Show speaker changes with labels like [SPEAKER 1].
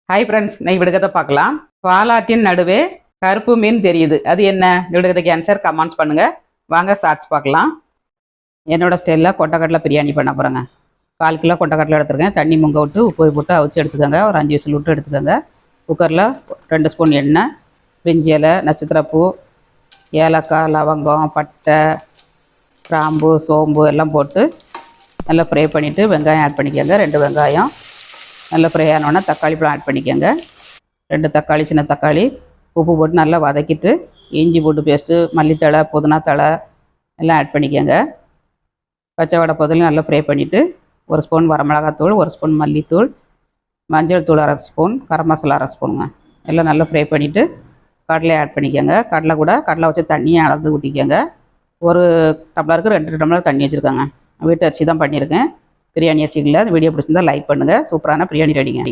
[SPEAKER 1] Hi friends, நான் விடுகதை பார்க்கலாம். பாலாட்டின் நடுவே கருப்பு மீன் தெரியுது, அது என்ன? விடுகதைக்கு ஆன்சர் கமெண்ட்ஸ் பண்ணுங்க. வாங்க ஷார்ட்ஸ் பார்க்கலாம். என்னோட ஸ்டைலில் கொட்டக்கடலை பிரியாணி பண்ண போகிறேங்க. 1/4 கிலோ கொட்டக்கடலை எடுத்துருக்கேன். தண்ணி முங்க விட்டு உப்பு போட்டு அவிச்சு எடுத்துக்கோங்க. ஒரு 5 விசில் விட்டு எடுத்துக்கோங்க. குக்கரில் 2 ஸ்பூன் எண்ணெய், பிரிஞ்சி இலை, நட்சத்திரப்பூ, ஏலக்காய், லவங்கம், பட்டை, கிராம்பு, சோம்பு எல்லாம் போட்டு நல்லா ஃப்ரை பண்ணிவிட்டு வெங்காயம் ஆட் பண்ணிக்கோங்க. 2 வெங்காயம் நல்லா ஃப்ரை ஆனோன்னா தக்காளி பழம் ஆட் பண்ணிக்கோங்க. 2 தக்காளி, சின்ன தக்காளி, உப்பு போட்டு நல்லா வதக்கிட்டு இஞ்சி பூண்டு பேஸ்ட்டு, மல்லித்தழை, புதினா தழை எல்லாம் ஆட் பண்ணிக்கோங்க. பச்சை வடை பொதுலையும் நல்லா ஃப்ரை பண்ணிவிட்டு 1 ஸ்பூன் வரமிளகாத்தூள், 1 ஸ்பூன் மல்லித்தூள், மஞ்சள் தூள் 1/2 ஸ்பூன், கரம் மசாலா 1/2 ஸ்பூனுங்க. எல்லாம் நல்லா ஃப்ரை பண்ணிவிட்டு கடலை ஆட் பண்ணிக்கோங்க. கடலை வச்சு தண்ணியை அளந்து ஊற்றிக்கோங்க. 1 டம்ளருக்கு 2 டம்ளர் தண்ணி வச்சுருக்காங்க. வீட்டு அரிசி தான் பண்ணியிருக்கேன், பிரியாணி அரிசி இல்லை. வீடியோ பிடிச்சிருந்தா லைக் பண்ணுங்கள். சூப்பரான பிரியாணி ரெடிங்க.